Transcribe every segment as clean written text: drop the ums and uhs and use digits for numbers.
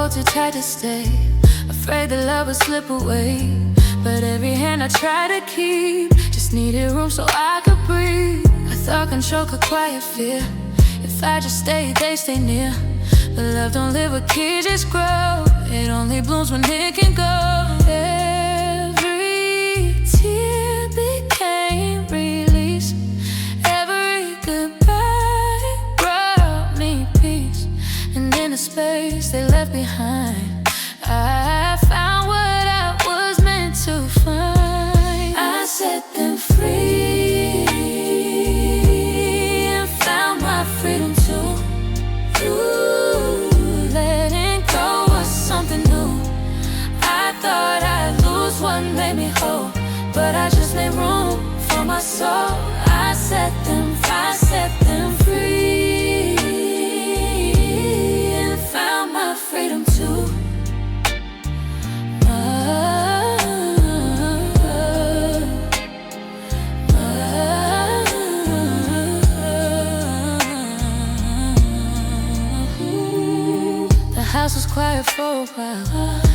hold too tight to stay, afraid the love would slip away. But every hand I try to keep just needed room so I could breathe. I thought control could quiet fear. If I just stay, they stay near. But love don't live with kids, just grow. It only blooms when it can go. Every tear became release. Every goodbye brought me peace. And in the space they left behind, I found what I was meant to find. I set them free and found my freedom too. Letting go was something new. I thought I'd lose what made me whole, but I just made room for my soul. I set them free and found my freedom too. The house was quiet for a while,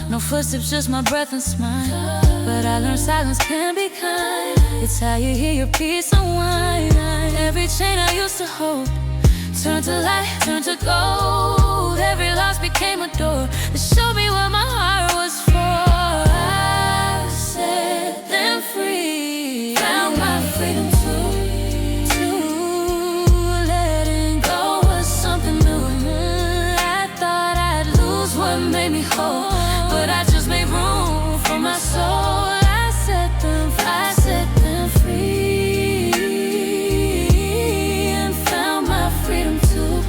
no footsteps, just my breath and smile. But I learned silence can be kind. It's how you hear your peace unwind. Every chain I used to hold turned to light, turned to gold. Every loss became a door that showed me what my heart was for. I set them free, found my freedom too. Letting go was something new. I thought I'd lose what made me whole, but I just made room for my soul. I set them free and found my freedom too.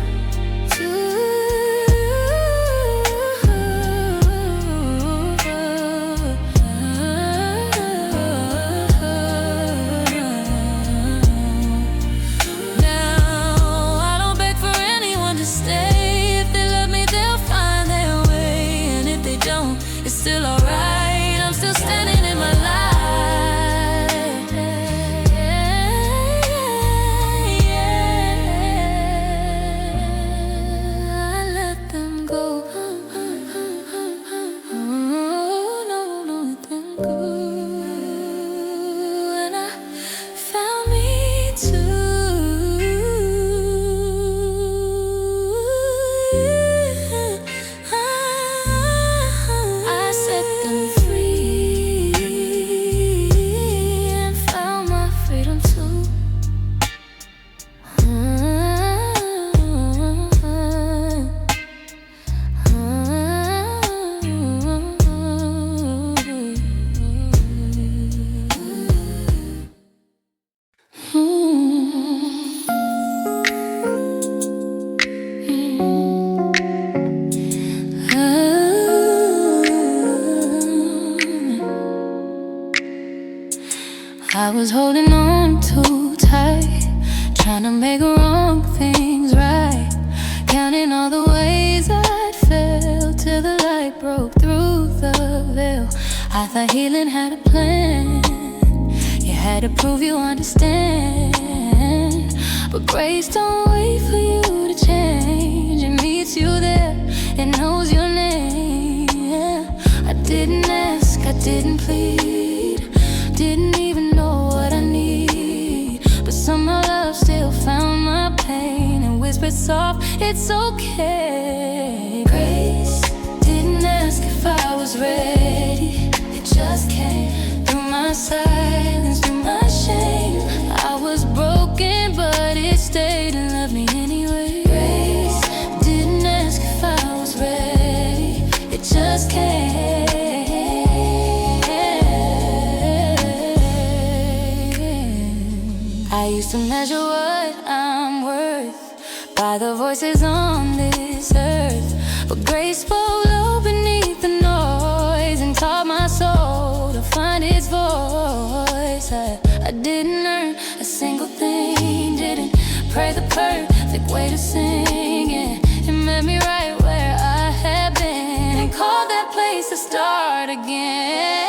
Now I don't beg for anyone to stay. If they love me, they'll find their way, and if they don't, it's still alright. I'm still standing in my life. I let them go. No, let them go. And I found me too. I set them free and found my freedom too. I was holding on too tight, trying to make wrong things right, counting all the ways I'd failed till the light broke through the veil. I thought healing had a plan. You had to prove you understand, but grace don't wait for you to change. It meets you there, it knows your name. I didn't ask, I didn't plead, didn't even know what I need, but somehow love still found my pain and whispered soft, it's okay. Grace didn't ask if I was ready, it just came through my silence, through my shame. I was broken, but it stayed and loved me anyway. Grace didn't ask if I was ready, it just came. I used to measure what I'm worth by the voices on this earth, but grace spoke low beneath the noise and taught my soul to find its voice. I didn't earn a single thing, didn't pray the perfect way to sing it. It met me right where I had been and called that place to start again.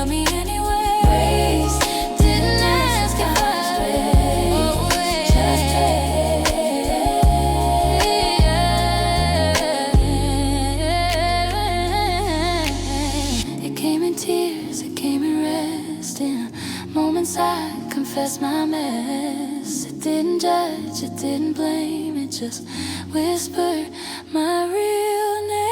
Me touch, it didn't blame, it just whispered my real name.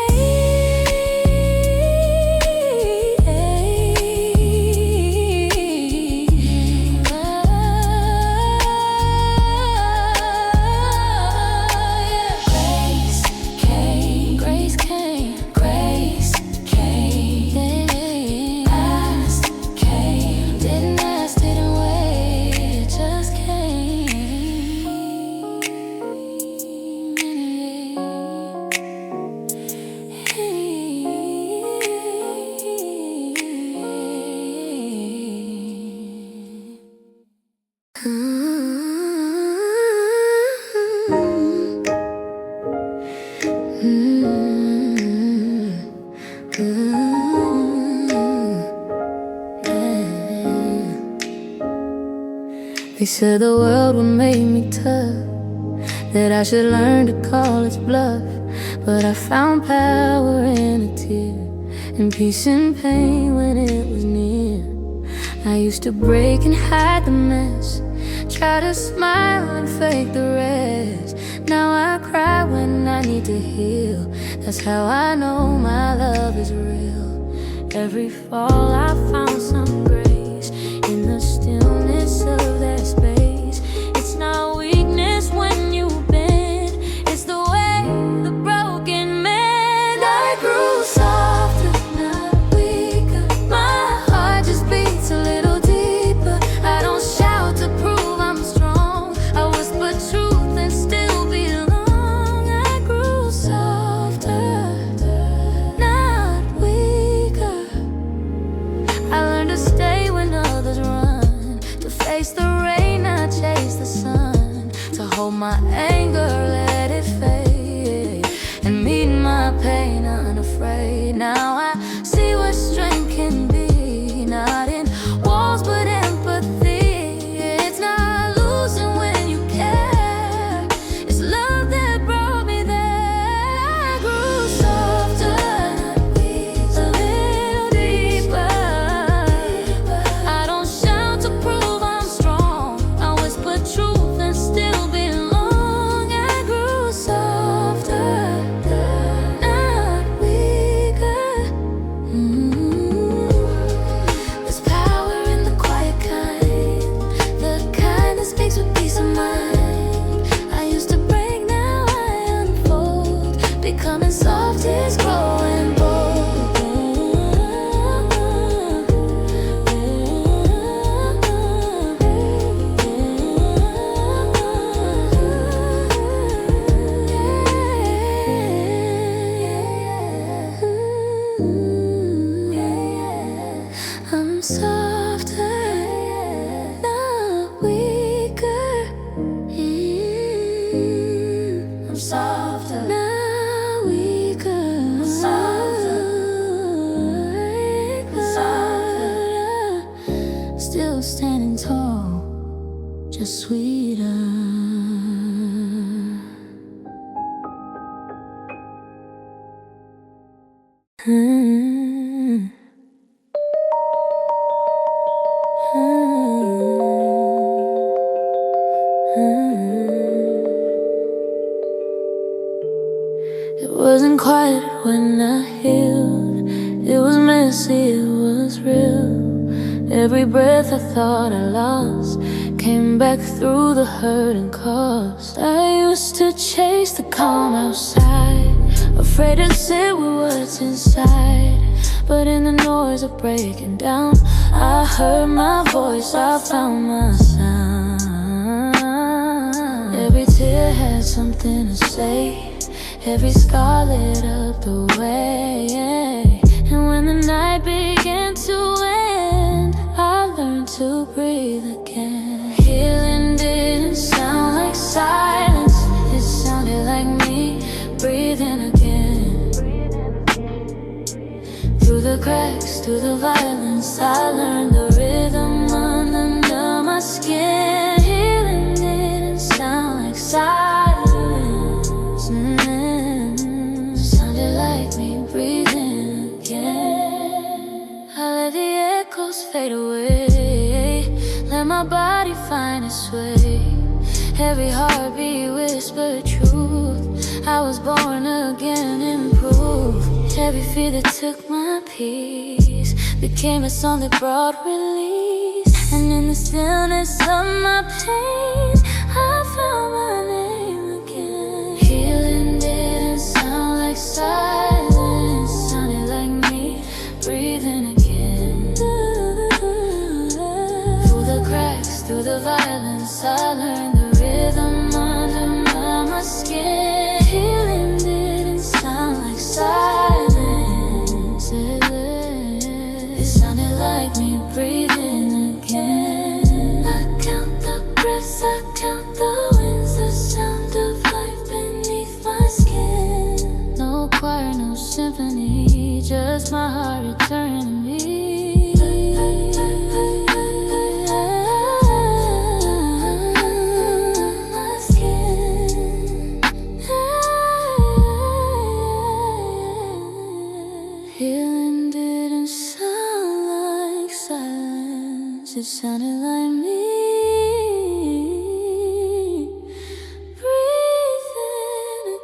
They said the world would make me tough, that I should learn to call its bluff. But I found power in a tear, and peace in pain when it was near. I used to break and hide the mess, try to smile and fake the rest. Now I cry when I need to heal. That's how I know my love is real. Every fall I found some grace in the stillness of that space. It's not weakness when you bend, it's the way the broken mend. I grew softer, not weaker. My heart just beats a little deeper. I don't shout to prove I'm strong, I whisper truth and still belong. I grew softer, not weaker. I learned to stay when others run, to face the rain, not chase the sun, to hold my anger, let it fade, and meet my pain unafraid. Now I see what strength can be, not in walls but empathy. It's not losing when you care, it's love that brought me there. I grew softer, a little deeper. I don't shout to prove I'm strong, I whisper truth and still belong. I grew softer, not weaker. There's power in the quiet kind, the kind that speaks with peace of mind. I used to break, now I unfold, becoming soft is growing bold. I'm softer, not weaker. I'm softer, not weaker. I'm softer, still standing tall, just sweeter. It wasn't quiet when I healed, it was messy, it was real. Every breath I thought I lost came back through the hurt and cost. I used to chase the calm outside, afraid to sit with what's inside. But in the noise of breaking down, I heard my voice, I found my sound. Every tear had something to say, every scar lit up the way. And when the night began to end, I learned to breathe again. Healing didn't sound like silence, it sounded like me breathing again. Through the cracks, through the violence, I learned the rhythm under my skin. Healing didn't sound like silence, sounded like me breathing again. I let the echoes fade away, let my body find its way. Every heartbeat whispered truth. I was born again, improved. Every fear that took my peace became a song that brought release. And in the stillness of my pain, I found my name again. Healing didn't sound like silence, sounded like me breathing again. Through the cracks, through the violence, I learned the rhythm under my skin. Healing didn't sound like silence, it sounded like me breathing again. I count the breaths, I count the winds, the sound of life beneath my skin. No choir, no symphony, just my heart returning to me. Healing didn't sound like silence, it sounded like me breathing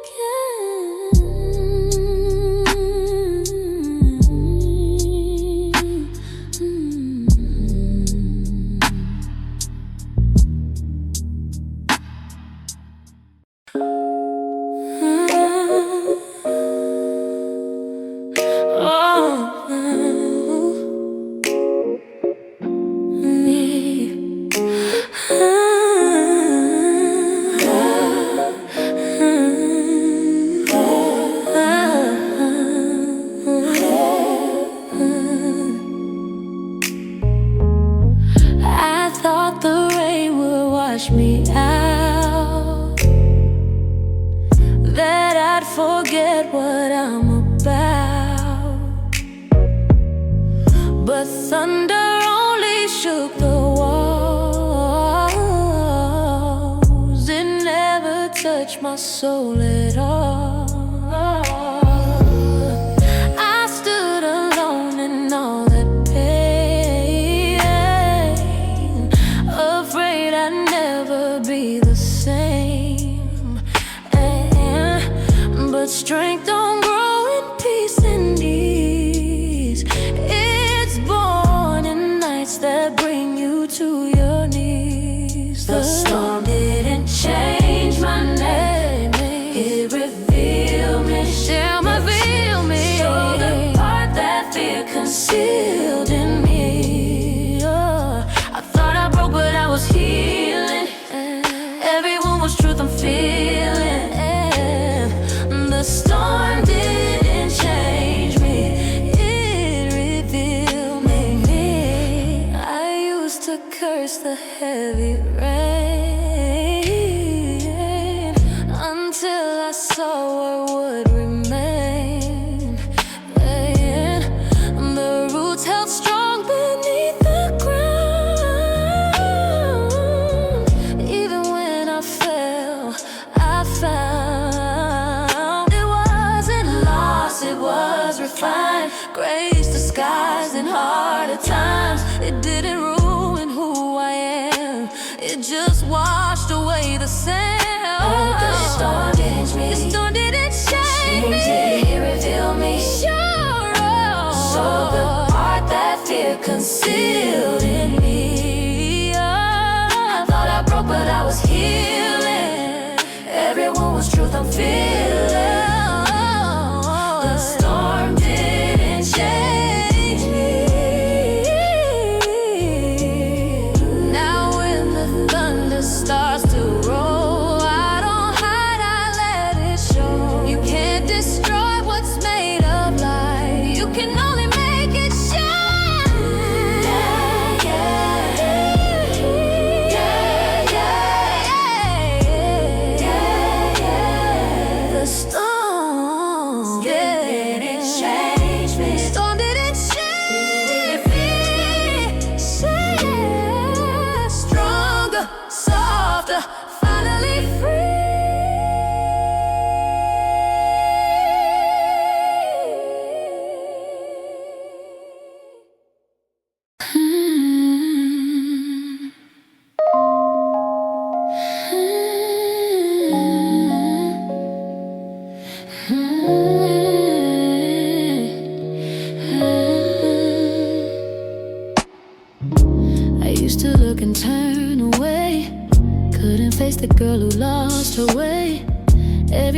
I thought the rain would wash me out, that I'd forget what I'm about. But thunder only shook the walls, it never touched my soul at all. I stood alone in all that pain, afraid I'd never be the same. But strength don't grow in peace and ease, it's born in nights that bring you to your knees. The storm didn't change my name, it revealed me, revealed me, showed the part that fear concealed in me. I thought I broke, but I was healing. Everyone was truth I'm feeling. The storm didn't change me, it revealed me. I used to curse the heavy rain until I saw what would remain. The roots held strong beneath the ground. Even when I fell, I found it wasn't lost, it was refined. Grace disguised in harder times. It didn't ruin who I am, it just washed away the sand. The storm didn't change me, the storm didn't shake me, it revealed me, sure. So the part that fear concealed in me. I thought I broke, but I was healing. Everyone was truth I'm feeling. The storm didn't change me. Now when the thunder starts to roll, I don't hide, I let it show. You can't destroy what's made of light, you can only make it shine.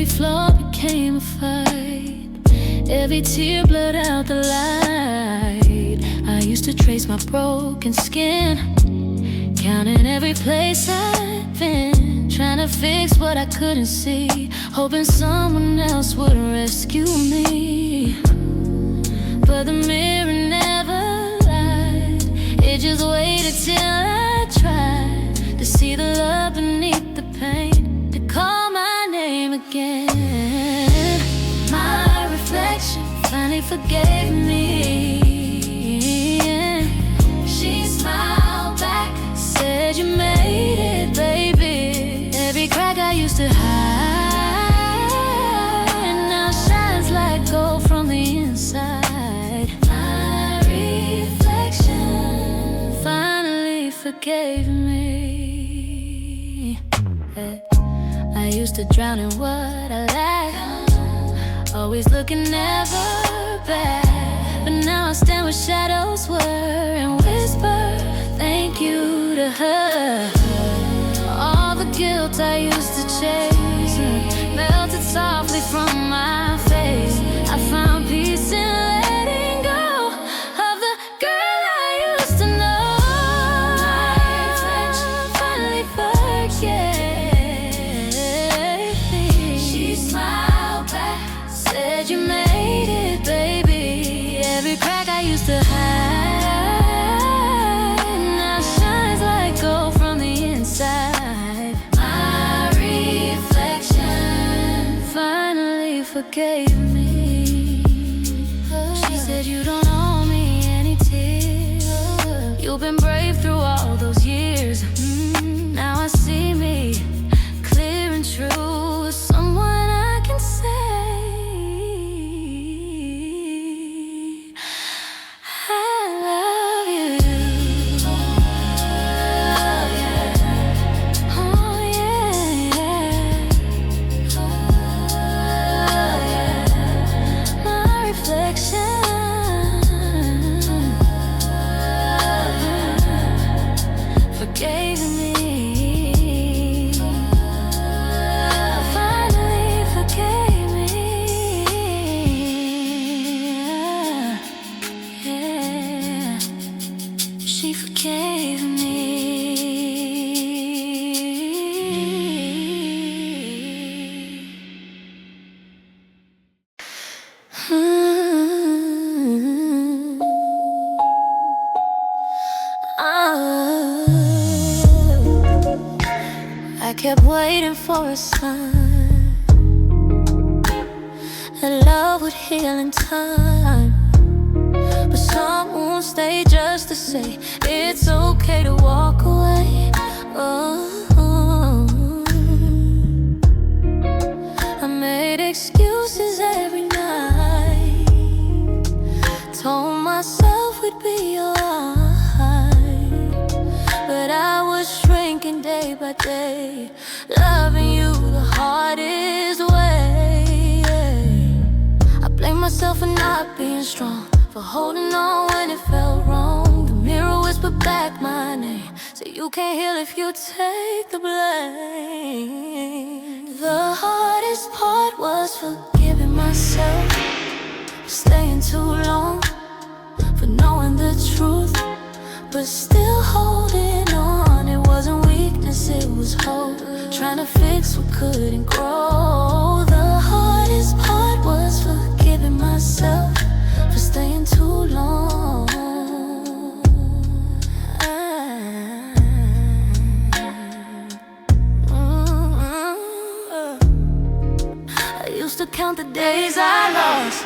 flaw became a fight. Every tear blurred out the light. I used to trace my broken skin, counting every place I'd been, trying to fix what I couldn't see, hoping someone else would rescue me. But the mirror never lied. It just waited till I tried to see the love beneath the pain, to call my name again. My reflection finally forgave me. She smiled back, said you made it, baby. Every crack I used to hide now shines like gold from the inside. My reflection finally forgave me. I used to drown in what I lacked, always looking never back. But now I stand where shadows were and whisper thank you to her. All the guilt I used to chase melted softly from my face. I found peace in letting go of the girl I used to know. Finally forgave me. She smiled back, said you made it, baby. Every crack I used to hide now shines like gold from the inside. My reflection finally forgave me. She said you don't owe me any tears. You've been brave through all those years. Now I see me clear and true, someone I can say I love you. Oh yeah, my reflection forgave me. Finally forgave me. Yeah, she forgave me. I kept waiting for a sign that love would heal in time, but some won't stay just to say it's okay to walk away. Oh, I made excuses every night, told myself we'd be alright, but I was shrinking day by day, loving you the hardest way. I blame myself for not being strong, for holding on when it felt wrong. The mirror whispered back my name, so you can't heal if you take the blame. The hardest part was forgiving myself for staying too long, for knowing the truth, but still holding on. It wasn't weakness, it was hope, trying to fix what couldn't grow. The hardest part was forgiving myself for staying too long. I used to count the days I lost,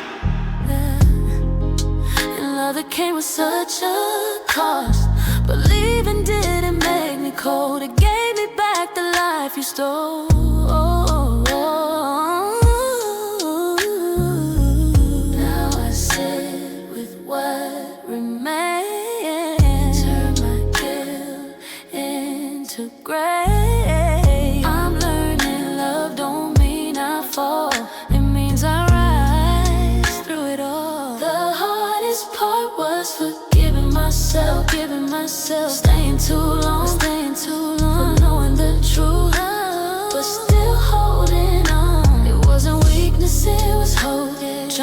and love that came with such a cost. But leaving didn't make me cold, it gave me back the life you stole. Now I sit with what remains, turn my guilt into grace. I'm learning love don't mean I fall, it means I rise through it all. The hardest part was forgiving myself, giving myself, staying too long, for knowing the truth, but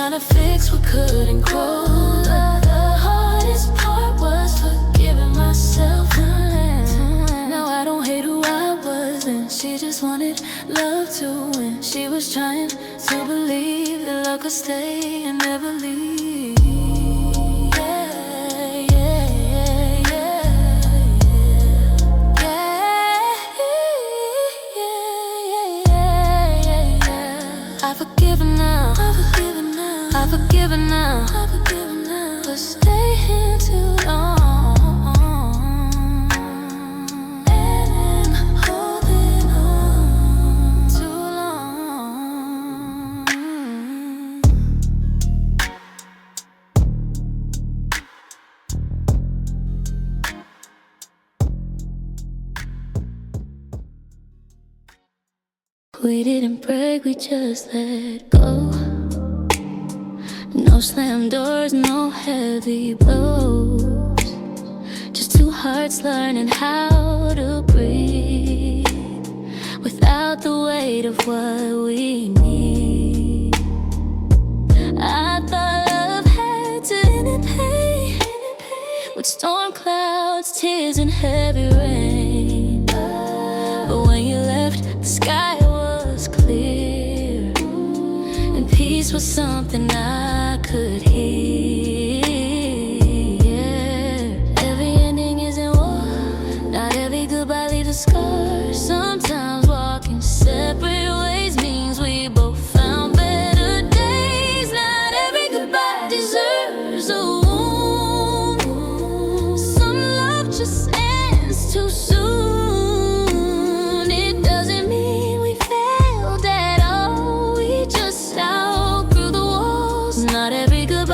trying to fix what couldn't grow. The hardest part was forgiving myself. Now I don't hate who I was, and she just wanted love too. And she was trying to believe that love could stay and never leave. I've forgiven now, I've forgiven now, for staying too long and holding on too long. We didn't break, we just let go. No slam doors, no heavy blows. Just two hearts learning how to breathe without the weight of what we need. I thought love had to end in pain, with storm clouds, tears, and heavy rain. But when you left, the sky was clear, and peace was something I could hear. Every ending isn't war, not every goodbye leaves a scar. Sometimes walking separate ways means we both found better days. Not every goodbye deserves a wound. Some love just ends too soon. It doesn't mean we failed at all, we just outgrew the walls. Not every goodbye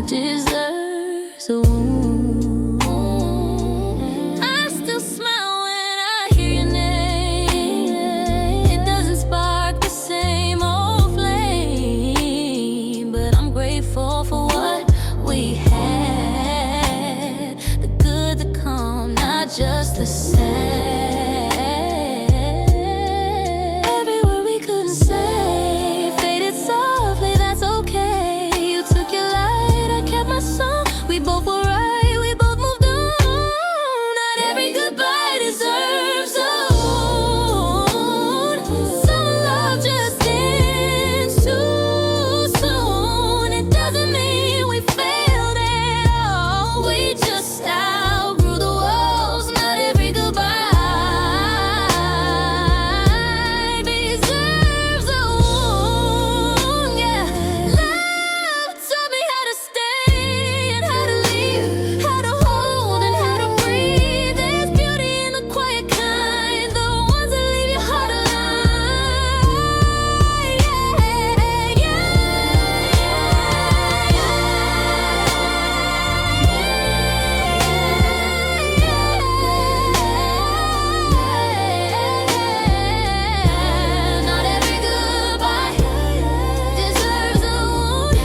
deserves a wound. I still smile when I hear your name. It doesn't spark the same old flame, but I'm grateful for what we had, the good, the calm, not just the sad. Every word we couldn't say faded softly, that's okay. You took your light, I kept my song. We both were right, we both moved on. Not every goodbye deserves a wound. Some love just ends too soon. It doesn't mean we failed at all, we just outgrew the walls. Not every goodbye deserves a wound. Yeah, love taught me how to stay and how to leave, how to hold and how to breathe. There's beauty in the quiet kind, the ones that leave your heart alive. Not every goodbye deserves a wound.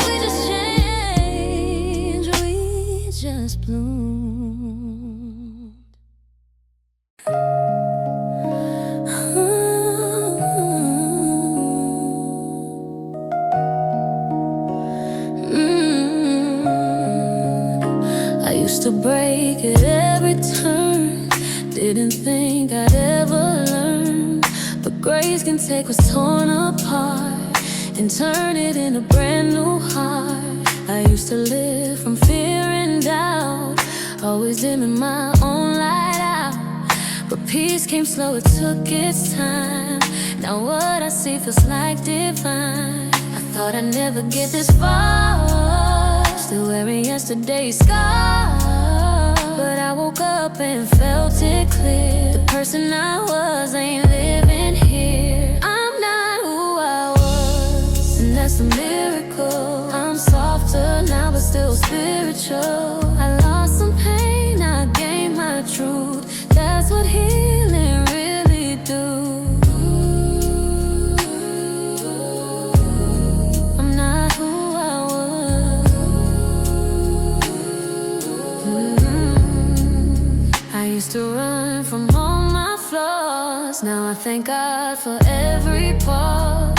We just changed, we just bloomed. I used to break at every turn, didn't think I'd ever learn. But grace can take what's torn apart and turn it into a brand new heart. I used to live from fear and doubt, always dimming my own light out. But peace came slow, it took its time. Now what I see feels like divine. I thought I'd never get this far, still wearing yesterday's scars. But I woke up and felt it clear. The person I was ain't living here. I'm not who I was, and that's a miracle. I'm softer now but still spiritual. I lost some pain, I gained my truth. That's what healing really do. I'm not who I was. I used to run from all my flaws, Now I thank God for every pause.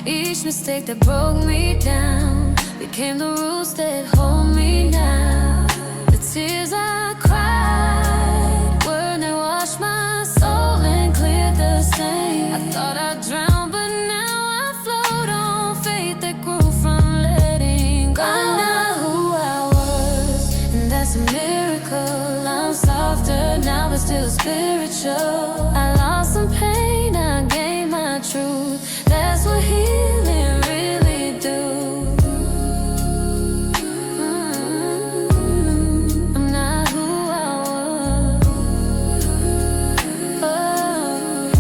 Each mistake that broke me down became the roots that hold me now. The tears I cried were that washed my soul and cleared the stain. I thought I'd drown, but now I float on faith that grew from letting go. I'm not who I was, and that's a miracle. I'm softer now, but still spiritual. I lost some pain, I gained my truth. That's what healing really do. I'm not who I was. Oh.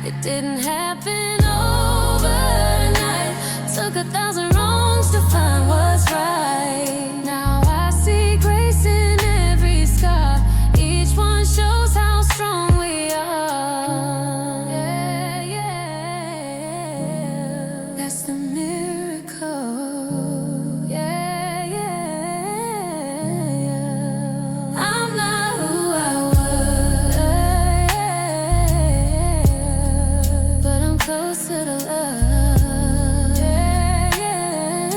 It didn't happen overnight. Took 1,000 wrongs to find what's right. Now I see grace in every scar. Each one shows how strong we are. Yeah, yeah. That's the miracle. Yeah, yeah. I'm not who I was, but I'm closer to love. Yeah, yeah.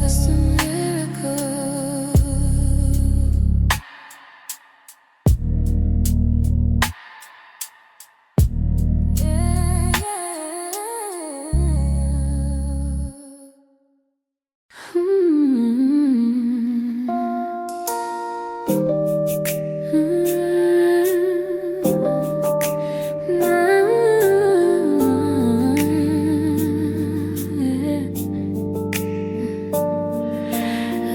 That's the miracle. Yeah,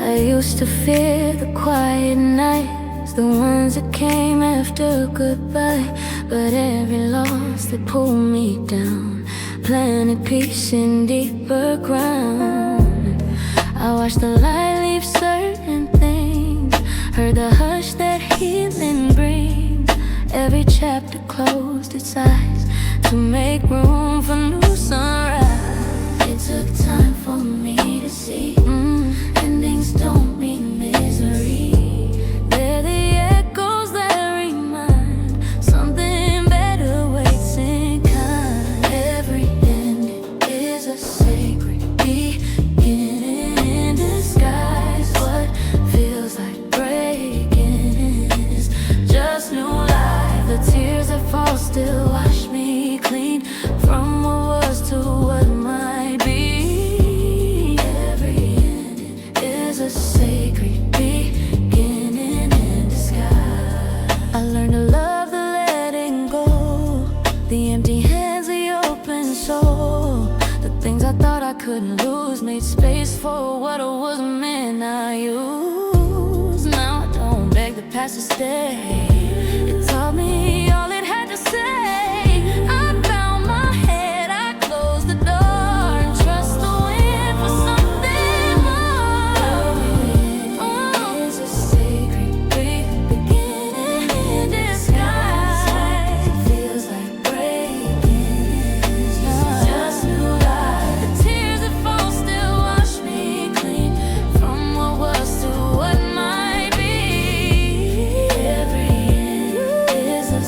I used to fear the quiet nights, the ones that came after goodbye. But every loss that pulled me down planted peace in deeper ground. I watched the light leave certain things, heard the hush that healing brings. Every chapter closed its eyes to make room for new sunrise. It took time for me to see endings don't mean misery. They're the echoes that remind something better waits in kind. Every ending is a sacred beginning in disguise. What feels like breaking is just new life. The tears that fall still wash me clean from what was to what might be. Every ending is a sacred beginning in disguise. I learned to love the letting go, the empty hands, the open soul. The things I thought I couldn't lose made space for what I was meant I use. Now I don't beg the past to stay. It taught me all it had to say. I found my head, I closed the door, and trust the wind for something more. It's a sacred beginning in disguise. It feels like breaking is just new life. The tears that fall still wash me clean from what was to what might be. Every end is a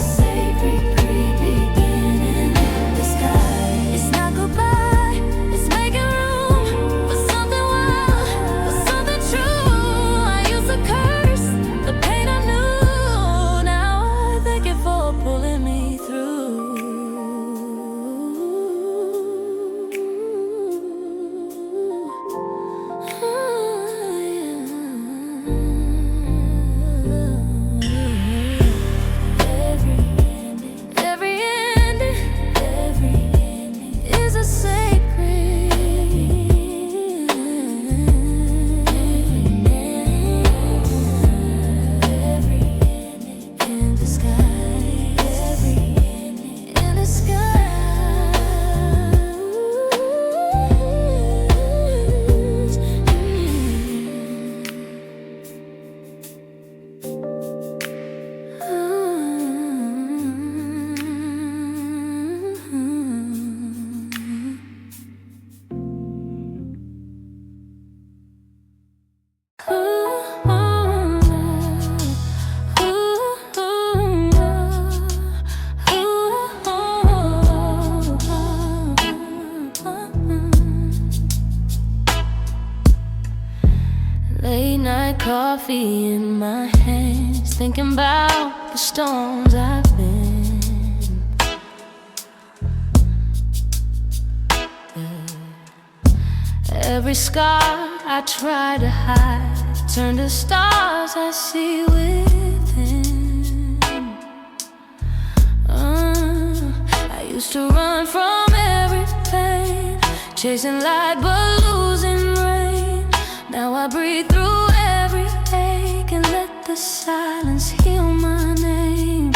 coffee in my hands, thinking about the storms I've been. Every scar I try to hide turn to stars I see within. I used to run from every pain, chasing light but losing rain. Now I breathe through every ache and let the silence heal my name.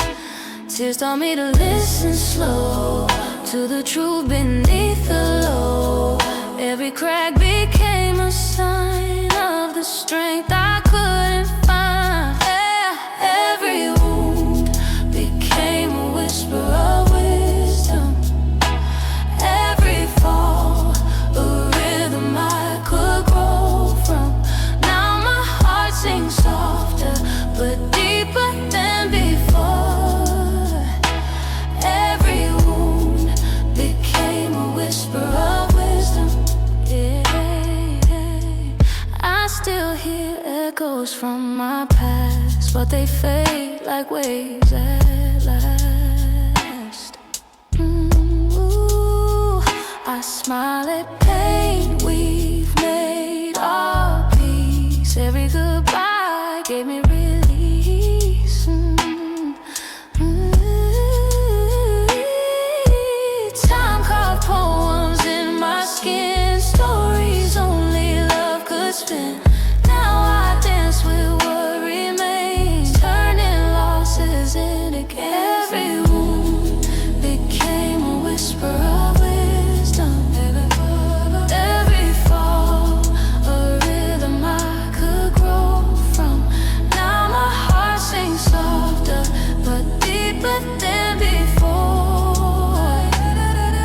Tears taught me to listen slow to the truth beneath the low. Every crack became a sign of the strength I couldn't find. Every wound became a whisper of wisdom. Every fall, a rhythm I could grow from. Now my heart sings softer but deeper than before. Every wound became a whisper of wisdom. I still hear echoes from my past, but they fade like waves at last. Ooh, I smile at pain, we've made our peace. Every goodbye gave me release. Time carved poems in my skin, stories only love could spin. Now I dance with what remains, turning losses into gains. Every wound became a whisper of wisdom. Every fall, a rhythm I could grow from. Now my heart sings softer but deeper than before.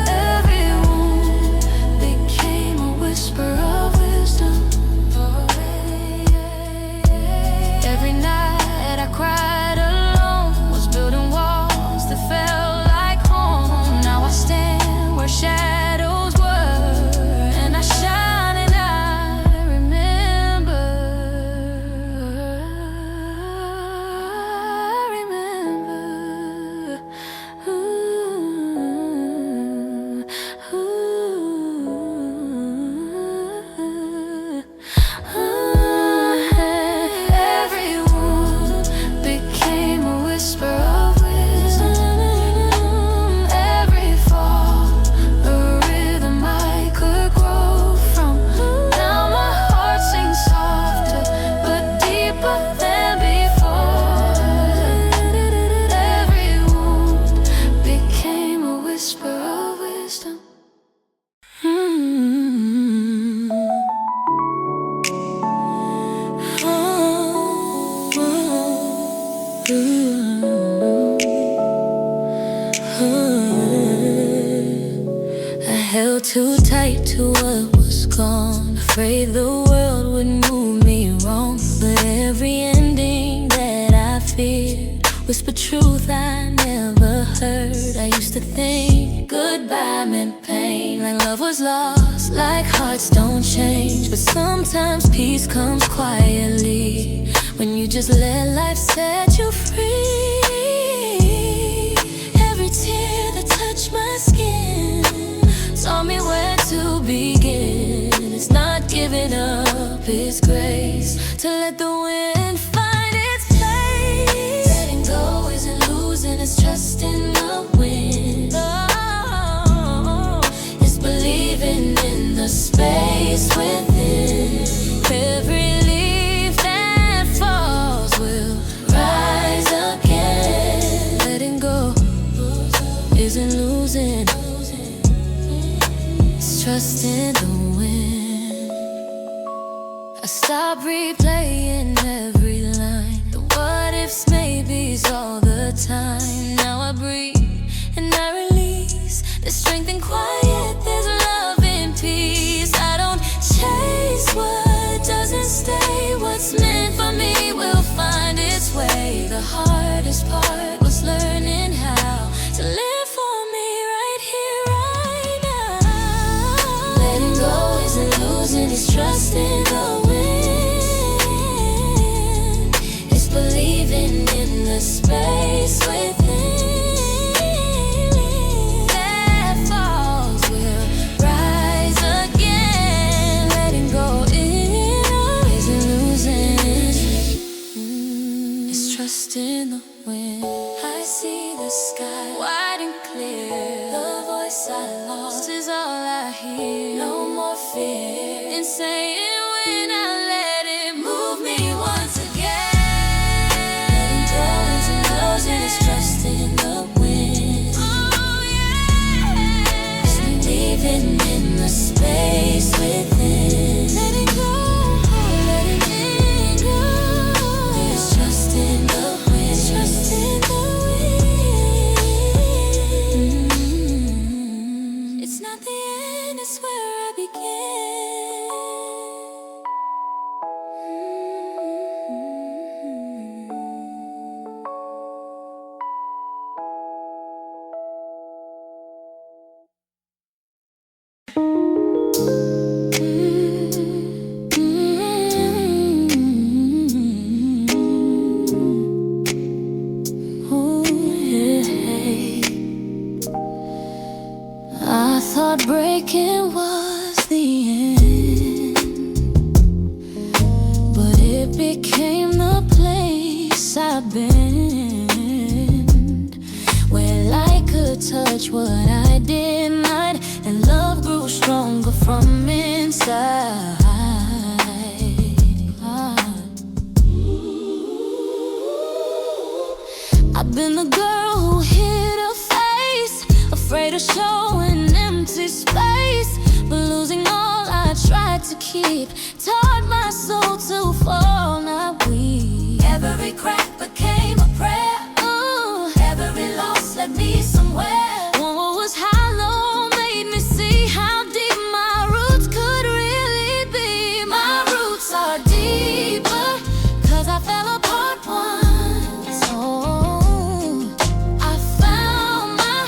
Every wound became a whisper of wisdom. Every night I cried alone, was building walls that felt like home. Now I stand where shadows were, and I shine and I remember. Every wound became a whisper of wisdom. Every fall, a rhythm I could grow from. Now my heart sings softer but deeper than before. Every wound became a whisper of wisdom. I held too tight to what was gone, afraid the world would move me wrong. But every ending that I feared whispered truth I never heard. I used to think goodbye meant pain, like love was lost, like hearts don't change. But sometimes peace comes quietly when you just let life set you free. Every tear that touched my skin taught me where to begin. It's not giving up, it's grace to let the wind find its place. Letting go isn't losing, it's trusting the wind. Oh, it's believing in the space within. Every leaf that falls will rise again. Letting go isn't losing, it's trusting the wind. I stop replaying every line, the what ifs, maybes all the time. Now I breathe and I release. There's strength in quiet, there's love in peace. I don't chase what doesn't stay. What's meant for me will find its way. The hardest part was learning how to live for me right here, right now. Letting go isn't losing, it's trusting the wind. the space within that falls will rise again. Letting go isn't losing, it's trusting the wind. I see the sky wide and clear. The voice I lost is all I hear. No more fear in saying when I let it move me once again. Letting go isn't losing, it's trusting the wind. Oh yeah, it's leaving in the space within. Letting go, letting it go. It's trusting the wind, trusting the wind. It's not the end, it's where I begin. I thought breaking was the end, but it became the place I've been, where light could touch what I did not, and love grew stronger from inside. I've been the girl who hid her face, afraid of showing empty space, but losing all I tried to keep taught my soul to fall, not weak. Every crack became a prayer. Ooh. Every loss led me somewhere. What was hollow made me see how deep my roots could really be. My roots are deeper, 'cause I fell apart once. Oh, I found my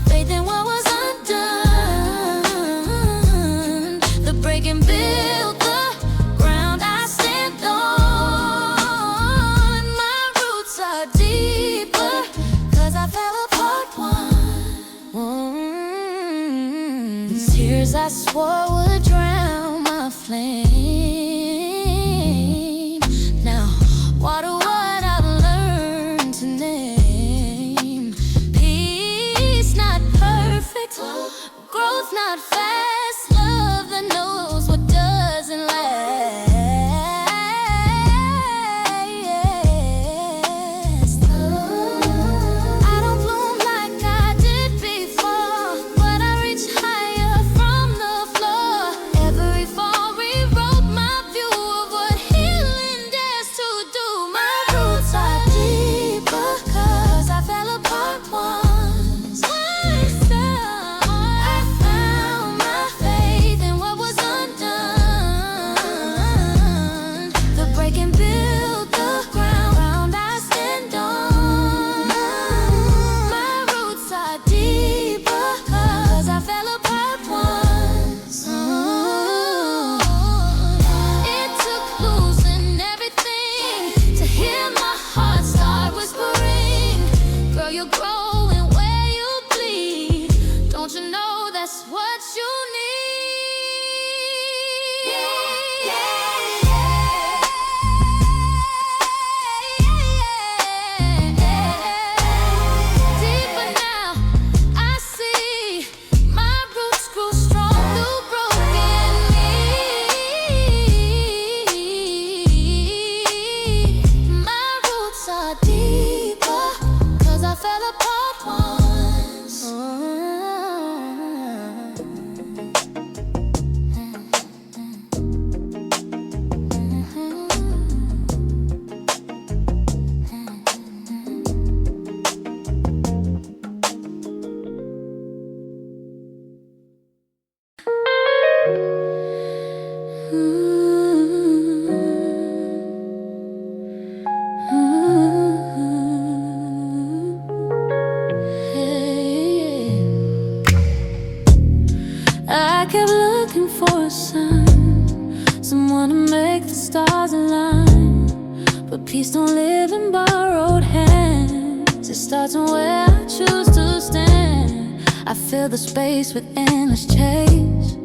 faith in what was undone. The breaking built the ground I stand on. My roots are deeper, 'cause I fell apart once. Tears I swore would drown my flame. Now water what I've learned to name. Peace not perfect, growth not fast, love that knows what doesn't last. I don't bloom like I did before, but I reach higher from the floor. Every fall rewrote my view of what healing dares to do. My roots are deeper, 'cause I fell apart once. I found my faith in what was undone. The breaking built the ground I stand on. My roots are deeper, 'cause I fell apart once. It took losing everything to hear my heart start whispering, girl, you're growing where you bleed. Don't you know that's what you need? Deeper now, I see my roots grew strong through broken need. My roots are deeper, 'cause I fell apart once. I kept looking for a sign, someone to make the stars align, but peace don't live in borrowed hands. It starts where I choose to stand. I fill the space with endless chase.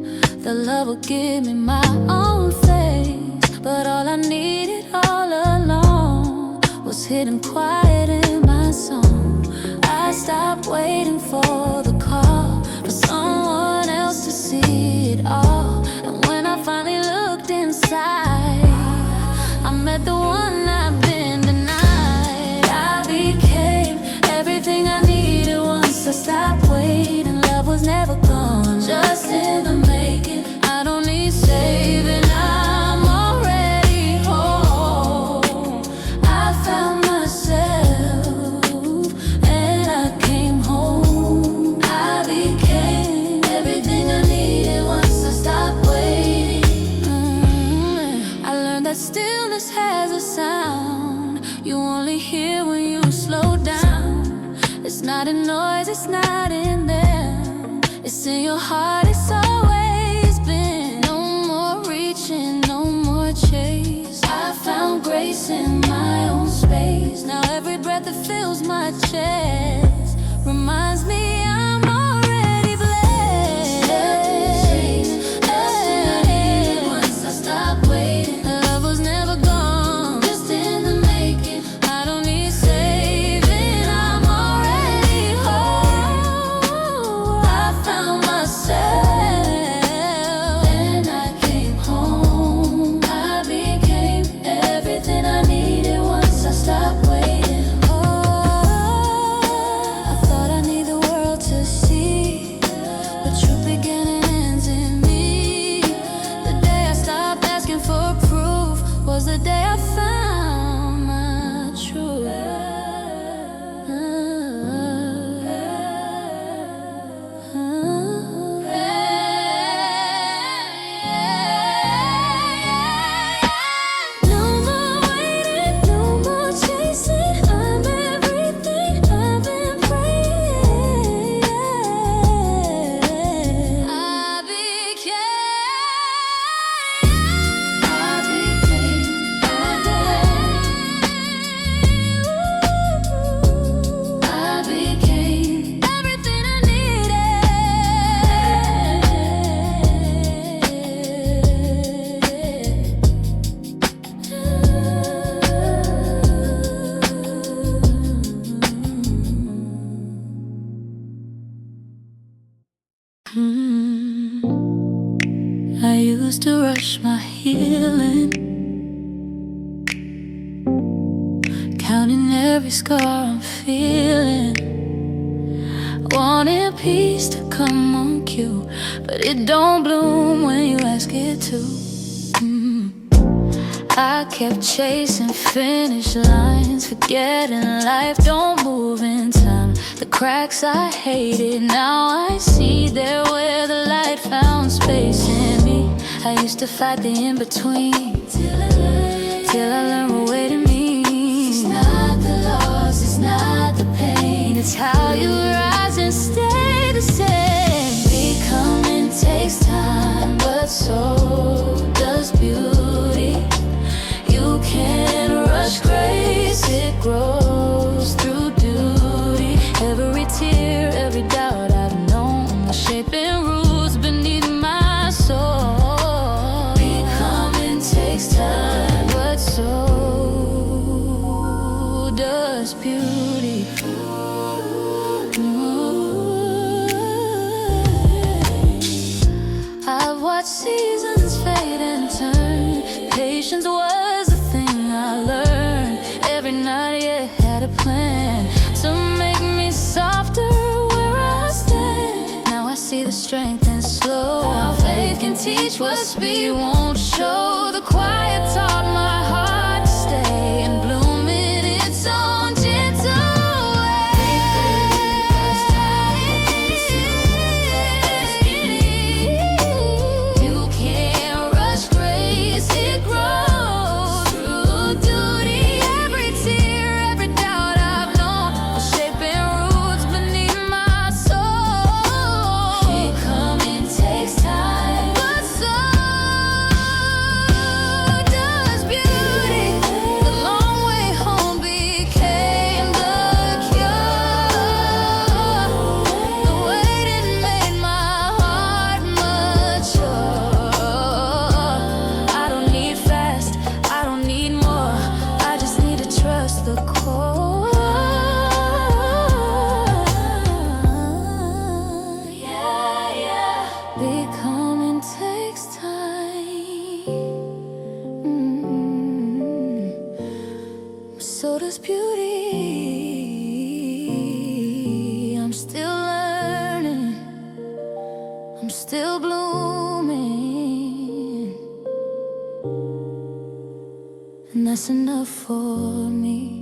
The love will give me my own face, but all I needed all along was hidden quiet in my song. I stopped waiting for the call, for someone else to see it all. And when I finally looked inside, I met the one I've been denied. I became everything I needed once I stopped waiting. Love was never gone, just in the making. I don't need saving, I'm already home. I found myself and I came home. I became everything I needed once I stopped waiting. I learned that stillness has a sound you only hear when you slow down. It's not in noise, it's not in them, it's in your heart, it's always been. No more reaching, no more chase. I found grace in my own space. Now every breath that fills my chest reminds me I'm already blessed. Once I stopped waiting, love was never gone, just in the making. I don't need saving, I'm already whole. I found myself and I came home. I became everything I needed once I stopped waiting. Oh, I thought I need the world to see the truth began and ends in me. The day I stopped asking for proof was the day I found my truth. No more waiting, no more chasing. I'm everything I've been praying. I became everything I needed. I used to rush my healing, counting every scar I'm feeling, wanting peace to come on cue, but it don't bloom when you ask it to. I kept chasing finish lines, forgetting life don't move in time. The cracks I hated, now I see there where the light found space in me. I used to fight the in-between till I learned what waiting means. It's not the loss, it's not the pain, it's how you rise and stay the same. Becoming takes time, but so does beauty. You can't rush grace, it grows through duty. Every tear, every doubt I've known was shaping roots beneath my soul. Becoming takes time, but so does beauty. I've watched seasons fade and turn. Patience was the thing I learned. Every night, yeah, had a plan to make me softer where I stand. Now I see the strength in slow. How faith can teach what speed won't show. The quiet taught my heart to stay and bloom in its own gentle way. You can't rush grace, it grows through duty. Every tear, every doubt I've known was shaping roots beneath my soul. Becoming takes time, but so does beauty. I'm still blooming, and that's enough for me.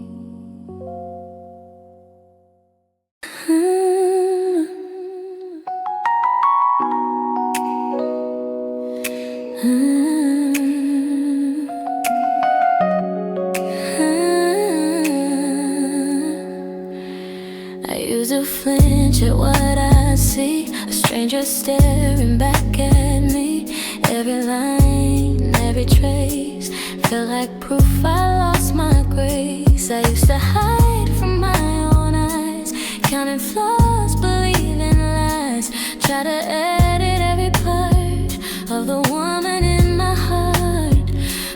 I used to flinch at what I see, a stranger staring back at me. Every line, every trace felt like proof I lost my grace. I used to hide from my own eyes, counting flaws, believing lies, try to edit every part of the woman in my heart.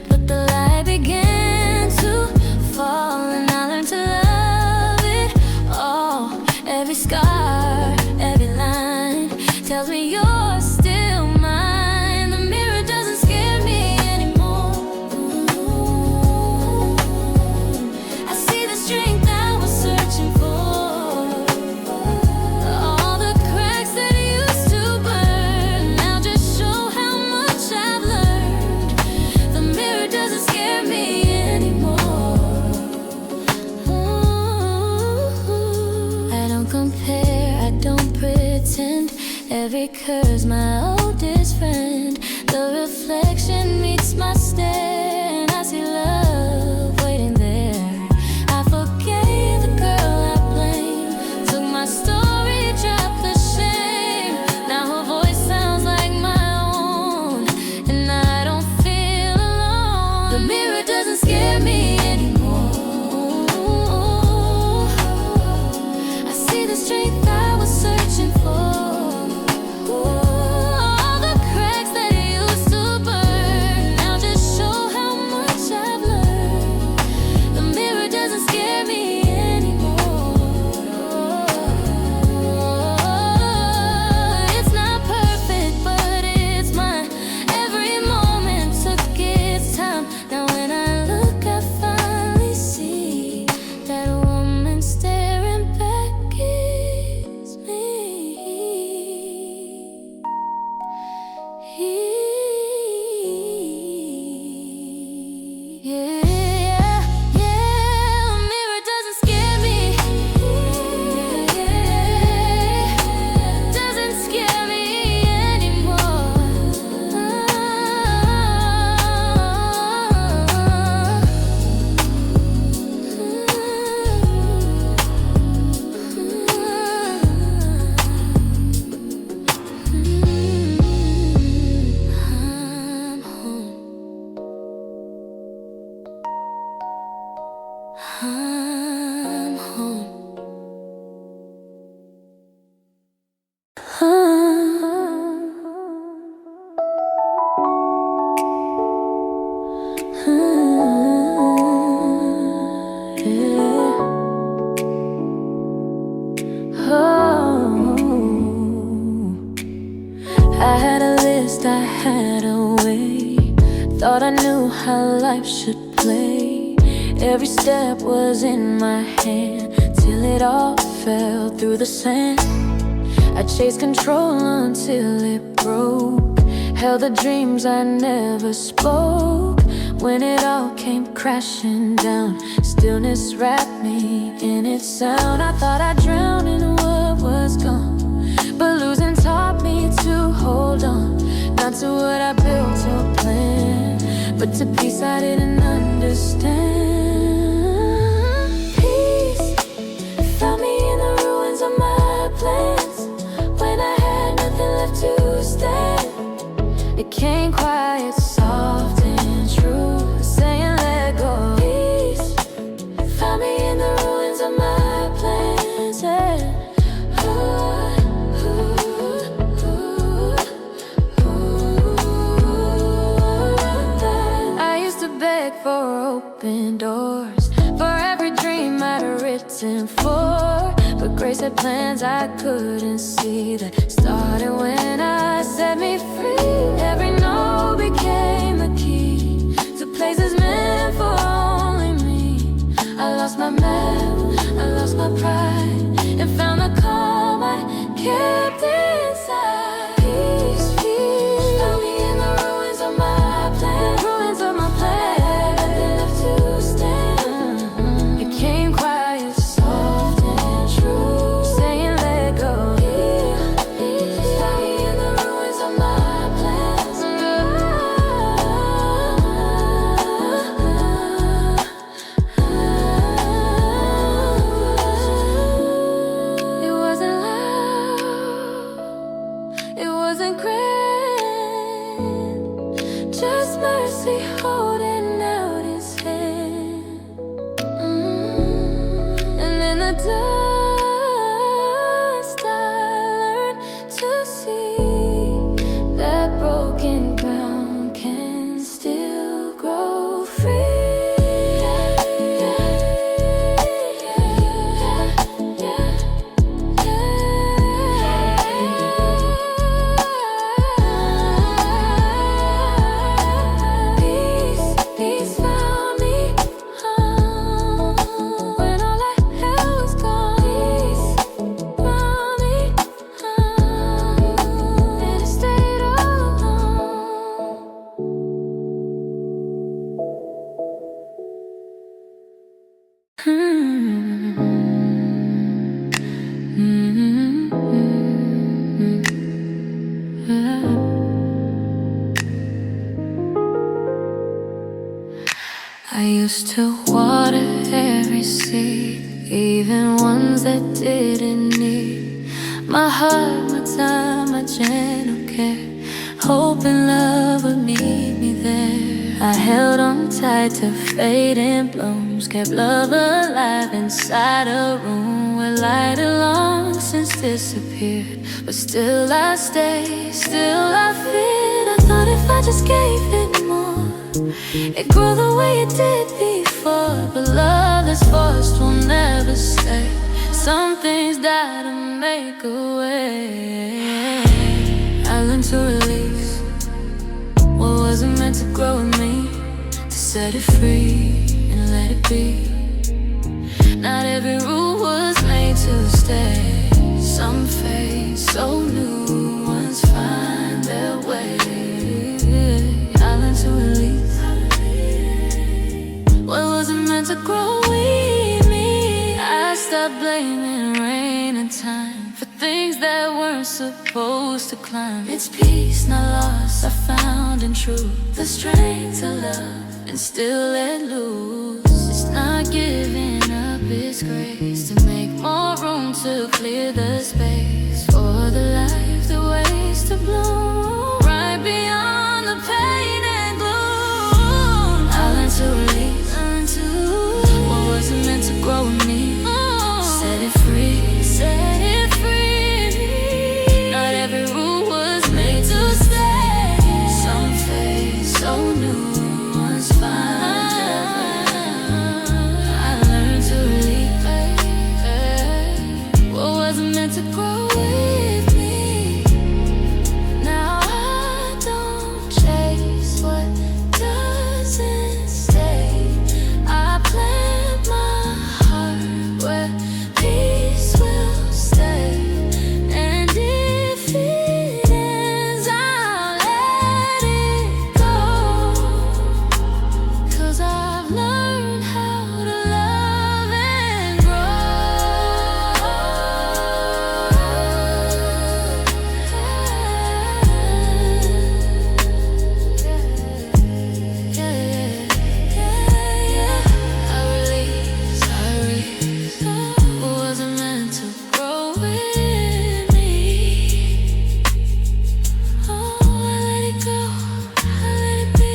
But the light began to fall, and I learned to love it all. Every scar, every line tells me you're still mine. The mirror doesn't scare me anymore. I see the strength I was searching for. All the cracks that used to burn now just show how much I've learned. The mirror doesn't scare me anymore. I don't compare, I don't pretend. Every curve's my oldest friend. The reflection meets my stare, and I see love waiting there. I forgave the girl I blamed, took my story, dropped the shame. Now her voice sounds like my own, and I don't feel alone. The mirror doesn't scare me anymore. I see the strength I was searching for. All the cracks that used to burn now just show how much I've learned. The mirror doesn't scare me anymore. It's not perfect, but it's mine. Every moment took its time. Now when I look, I finally see that woman staring back is me. Yeah, the mirror doesn't scare me. Doesn't scare me anymore. I'm home. I'm home. I had a list, I had a way. Thought I knew how life should play. Every step was in my hand till it all fell through the sand. I chased control until it broke, held the dreams I never spoke. When it all came crashing down, stillness wrapped me in its sound. I thought I'd drown in what was gone, but losing taught me to hold on. Not to what I built or planned, but to peace I didn't understand. Peace found me in the ruins of my plans. When I had nothing left to stand, it came quiet, soft and true, saying let go. Peace found me in the ruins of my plans. Yeah. I used to beg for open doors, for every dream I'd written for. But grace had plans I couldn't see that started when I set me free. Every no became the key to places meant for only me. I lost my map, I lost my pride, and found the calm I kept inside. It wasn't grand, just mercy holding out his hand. And in the dust I learned to see that broken ground can still grow free. I used to water every seed, even ones that didn't need my heart, my time, my gentle care, hoping love would meet me there. I held on tight to fading blooms, kept love alive inside a room where light had long since disappeared. But still I stayed, still I feared. I thought if I just gave it more, it grew the way it did before. But love that's forced will never stay. Some things die to make a way. I learned to release what wasn't meant to grow in me, to set it free and let it be. Not every rule was made to stay. Some fade, so new ones find their way. I learned to release what wasn't meant to grow in me. I stopped blaming rain and time for things that weren't supposed to climb. It's peace, not loss, I found in truth the strength to love and still let loose. It's not giving up, it's grace to make more room to clear the space for the life that waits to bloom right beyond the pain and gloom. I learned to release what wasn't meant to grow in me. Set it free, set it free. Not every rule was made to stay. Some fade, so new ones find their way. I learned to release what wasn't meant to grow with me. Now I don't chase what doesn't stay. I plant my heart where peace will stay. And if it ends, I'll let it go. 'Cause I've learned how to love and grow. I release what wasn't meant to grow with me. Oh, I let it go, I let it be.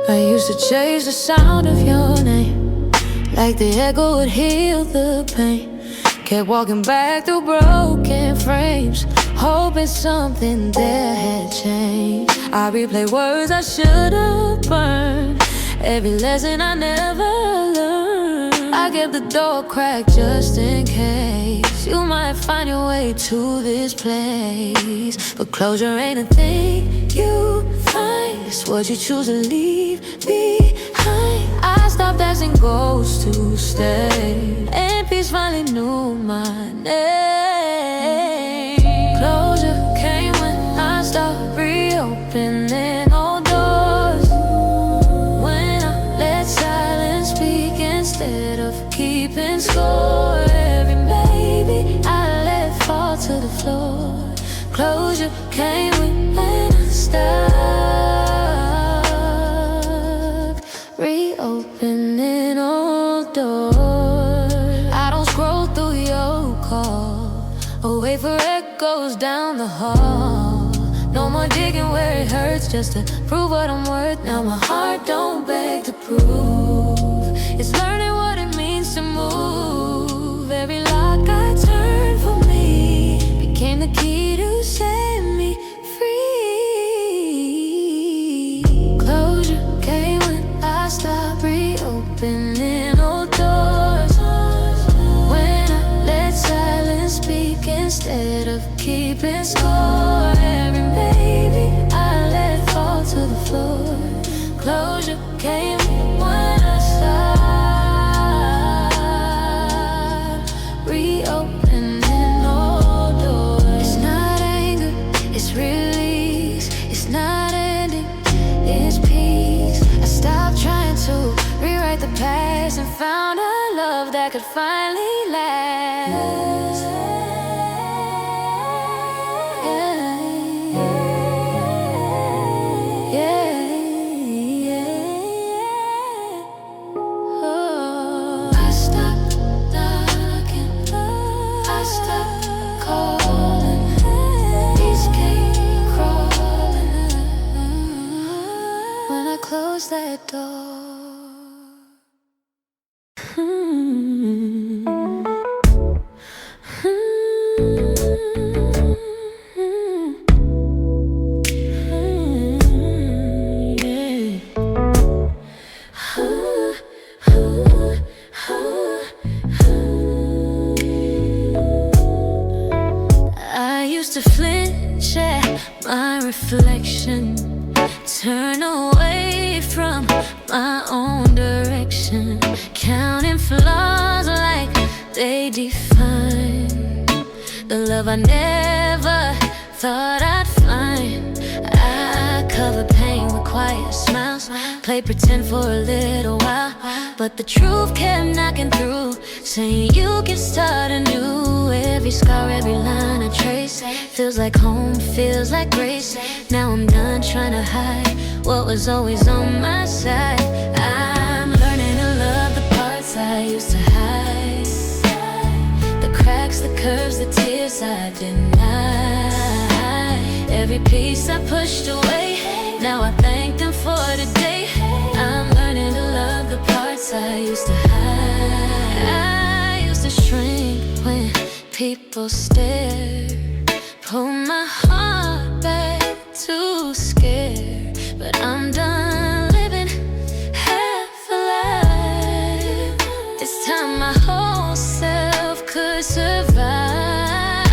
I used to chase the sound of your name, like the echo would heal the pain. Kept walking back through broken frames, hoping something there had changed. I replay words I should have burned, every lesson I never learned. I kept the door cracked just in case you might find your way to this place. But closure ain't a thing you find, it's what you choose to leave behind. I stopped asking ghosts to stay, and peace finally knew my name. Closure came when I stopped reopening old doors, when I Closure came when I stopped reopening old doors. I don't scroll through your call or wait for echoes down the hall. No more digging where it hurts just to prove what I'm worth. Now my heart don't beg to prove. It's learning what it means to move. Every lock I turned for me became the key to set me free. Closure came when I stopped reopening old doors. When I let silence speak instead of keeping score. Every maybe I let fall to the floor. Closure came when I stopped reopening old doors. It's not anger, it's release. It's not ending, it's peace. I stopped trying to rewrite the past and found a love that could finally last. Close that door. I used to flinch at my reflection, turn away from my own direction, counting flaws like they define the love I never thought I'd find. I covered pain with quiet smiles, played pretend for a little while, but the truth kept knocking through, saying you can start anew. Every scar, every line I trace feels like home, feels like grace. Now I'm done trying to hide what was always on my side. I'm learning to love the parts I used to hide, the cracks, the curves, the tears I denied. Every piece I pushed away, now I thank them for today. I'm learning to love the parts I used to hide. I used to shrink when people stare, pull my heart back, too scared. But I'm done living half a life. This time my whole self could survive.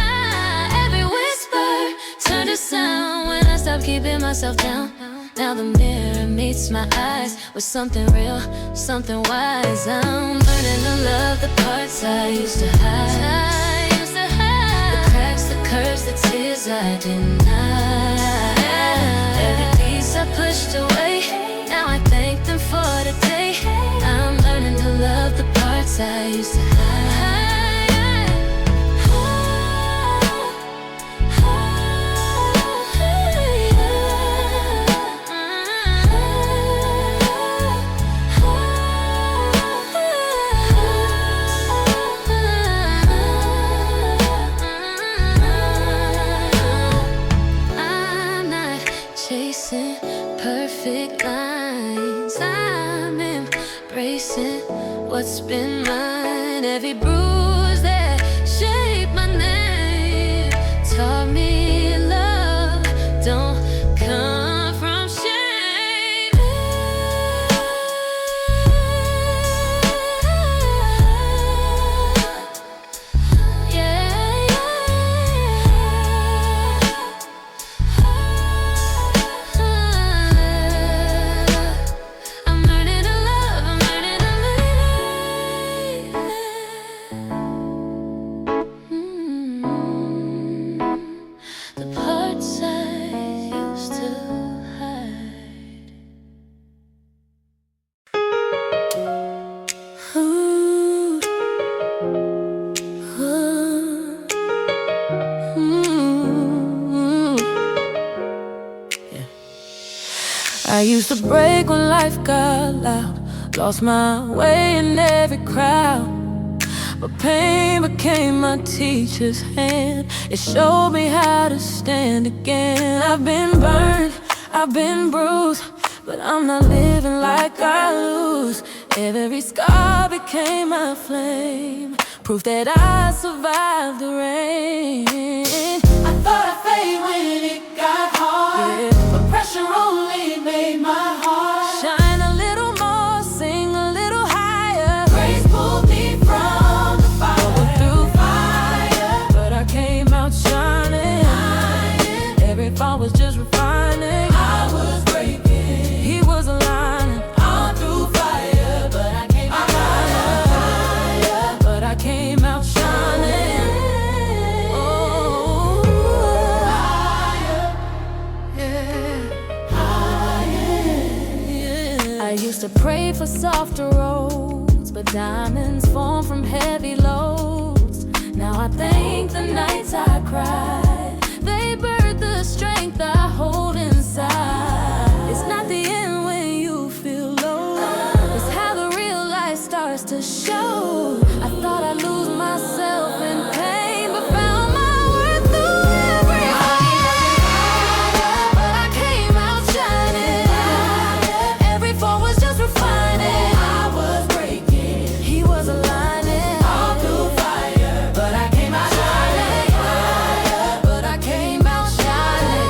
Every whisper turned to sound when I stopped keeping myself down. Now the mirror meets my eyes with something real, something wise. I'm learning to love the parts I used to hide, the cracks, the curves, the tears I denied. Every piece I pushed away, now I thank them for today. I'm learning to love the parts I used to hide. Chasing perfect lines, I'm embracing what's been mine. Every bruise that shaped my name taught me love don't come from shame. Yeah, I'm learning to love, I'm learning to live. I used to break when life got loud, lost my way in every crowd. But pain became my teacher's hand. It showed me how to stand again. I've been burned, I've been bruised, but I'm not living like I lose. Every scar became my flame, proof that I survived the rain. I thought I'd fade when it got hard, yeah. But pressure only made my heart shine a little more, sing a little higher. Grace pulled me from the fire, going through fire, but I came out shining. Every fall was just refining. I was breaking, he was aligning. I'm through fire, but I came out fire, but I came out shining. Oh, higher, yeah, higher, yeah. I used to pray for softer roads, but diamonds form from heavy loads. Now I thank the nights I cried, they birthed the strength I hold inside. It's not the end when you feel low, it's how the real life starts to show. I thought I'd lose myself in pain, but found my worth through every high. But I came out shining. Every fall was just refining. I was breaking, he was aligning. All through fire, but I came out shining. But I came out shining.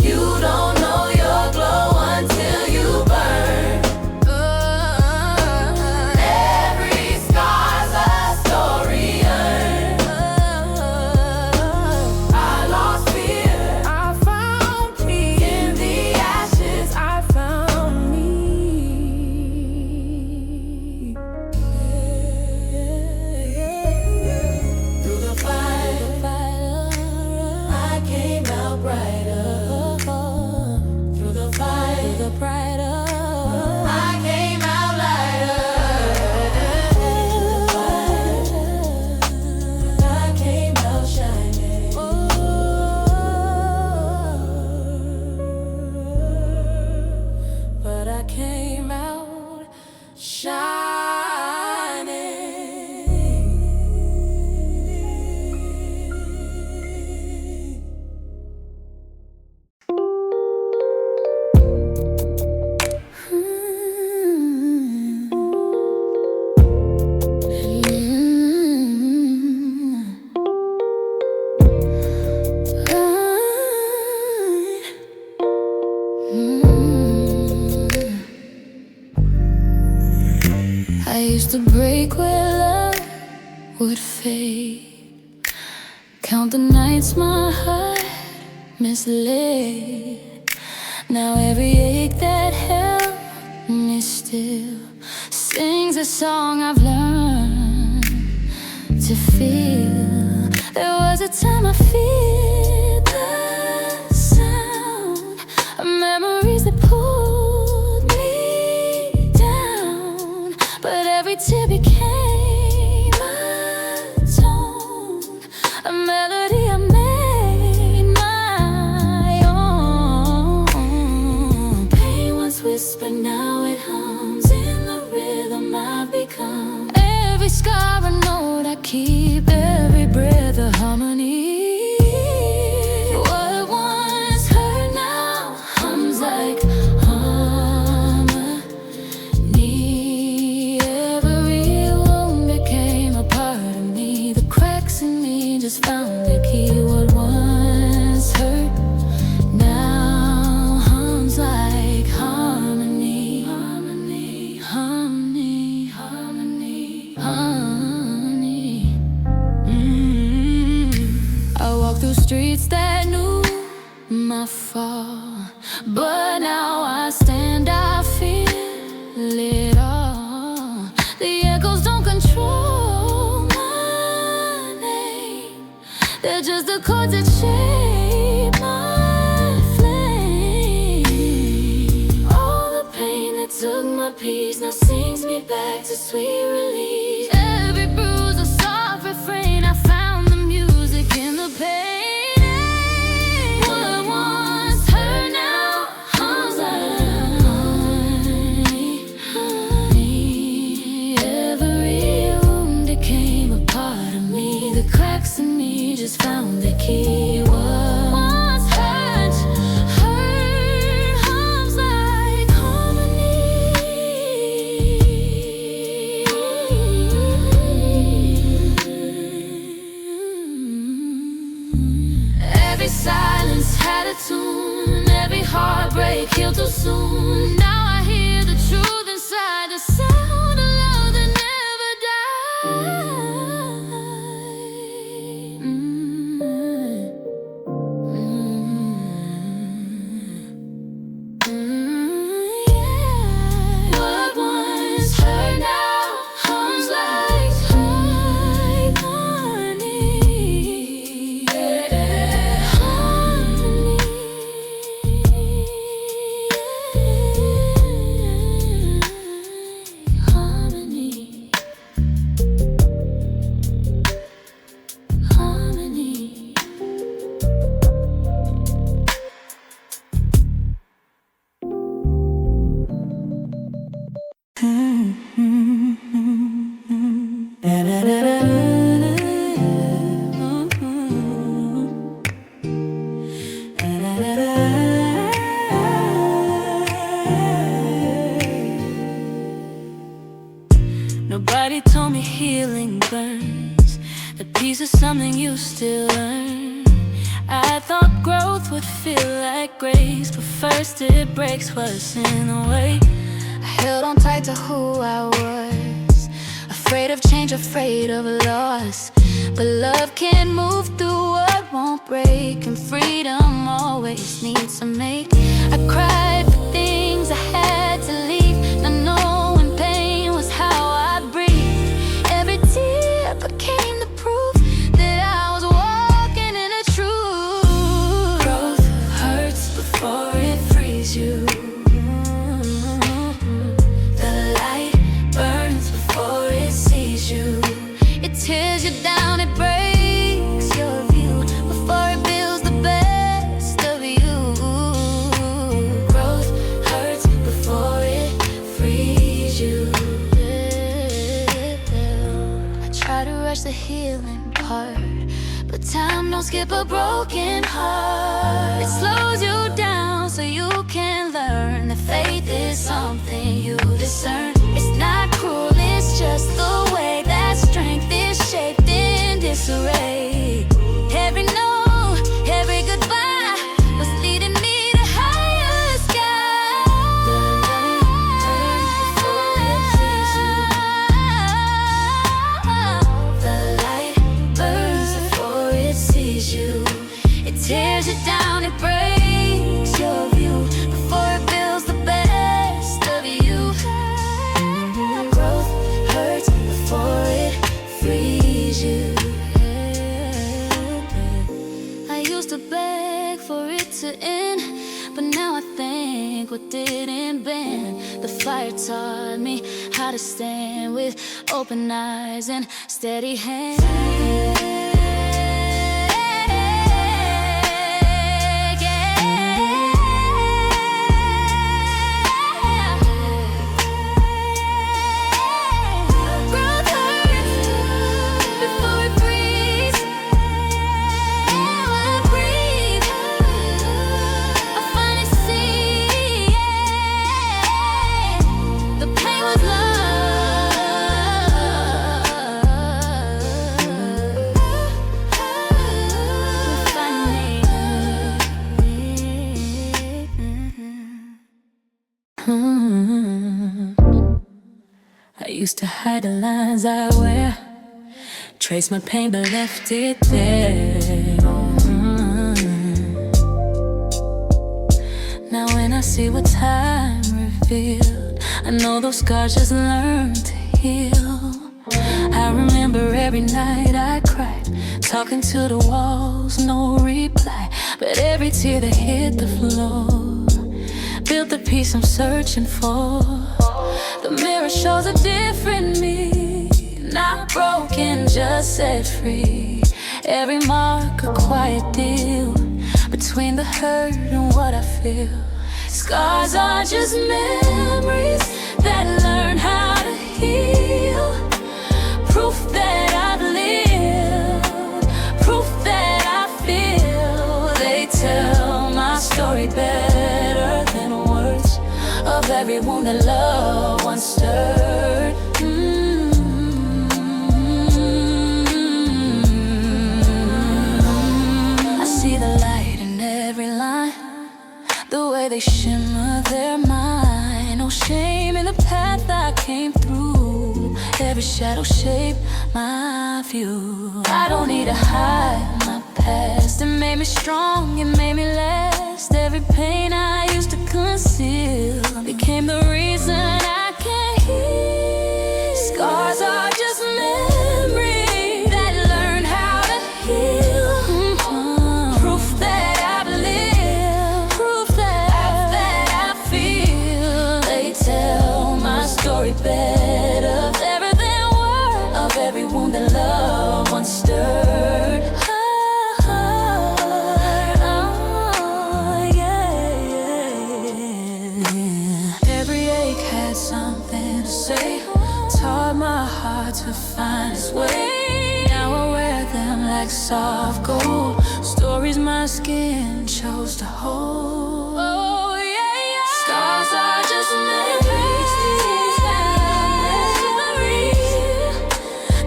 You don't know your glow until you burn. Every scar's a story earned. I lost fear, I found peace. In the ashes I found me. Through the fire, I came out brighter. Through the fire, the brighter, I came out lighter. I came out shining. But I came out shining. I used to break where love would fade, count the nights my heart misled. Now every ache that held me still sings a song I've learned to feel. There was a time I feared the sound of memories that pulled me down, but every tear became a tone, a melody I made my own. Pain once whispered, now it hums in the rhythm I've become. Every scar a note I keep, every breath a harmony. What once hurt now hums like harmony. Every wound became a part of me. The cracks in me just found a key. What once hurt now hums like harmony. Harmony, harmony, harmony, harmony. I walked through streets that knew my fall, but now I stand, I feel it all. The echoes don't control my name, they're just the chords that shape my flame. All the pain that took my peace now sings me back to sweet release. Every bruise a song silence had a tune, every heartbreak healed too soon. Now I hear the truth inside, the sound of love that never died. Yeah. What once hurt now hums like harmony. Nobody told me healing burns, the piece of something you still learn. I thought growth would feel like grace, but first it breaks what's in the way. I held on tight to who I was, afraid of change, afraid of loss. But love can move through what won't break, and freedom always needs to make. I cried for things I had to leave, not knowing pain was how I breathe. Every tear became the proof that I was walking in a truth. Growth hurts before it frees you. The light burns before it sees you. It tears you down, it breaks your view before it builds the best of you. Growth hurts before it frees you. I try to rush the healing part, but time don't skip a broken heart. It slows you down so you can learn that faith is something you discern. It's not cruel, it's just the way that strength is shaped in disarray. Every no, every goodbye was leading me to higher skies. The light burns before it sees you. It tears you down, it breaks your view before it builds the best of you. Growth hurts before it frees you. I used to beg for it to end, but now I think what didn't bend. The fire taught me how to stand with open eyes and steady hands. I used to hide the lines I wear, trace my pain but left it there. Now when I see what time revealed, I know those scars just learn to heal. I remember every night I cried, talking to the walls, no reply. But every tear that hit the floor built the peace I'm searching for. The mirror shows a different me, not broken, just set free. Every mark a quiet deal between the hurt and what I feel. Scars are just memories that learn how to heal. Proof that I've lived, proof that I feel. They tell my story better than words of every wound that love once stirred. I see the light every shadow shape my view. I don't need to hide my past. It made me strong, it made me last. Every pain I used to conceal became the reason I can't heal. Scars are just memories that learn how to heal. Proof that I've lived, proof that I feel. They tell my story better than words of every wound that love once stirred. Something to say, taught my heart to find its way. Now I wear them like soft gold, stories my skin chose to hold. Oh yeah, yeah. Scars are just memories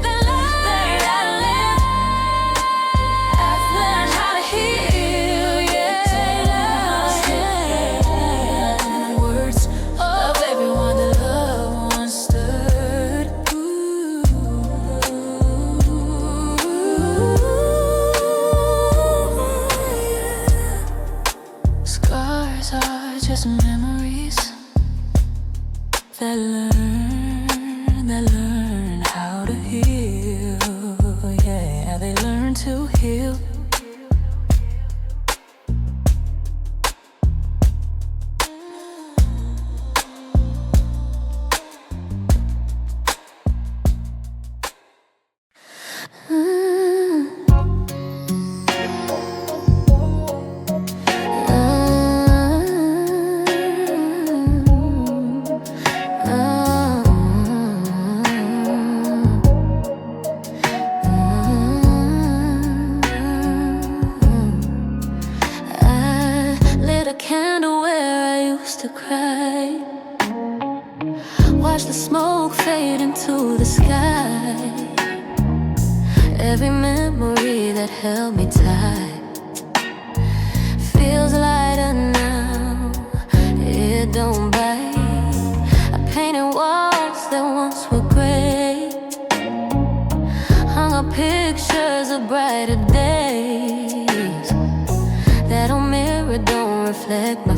that I've learned how to heal. Yeah, words of everyone that are just memories that learn how to heal. Yeah, they learn to heal. Candle where I used to cry, watch the smoke fade into the sky. Every memory that held me tight feels lighter now, it don't bite. I painted walls that once were gray, hung up pictures of brighter days. That old mirror don't reflect my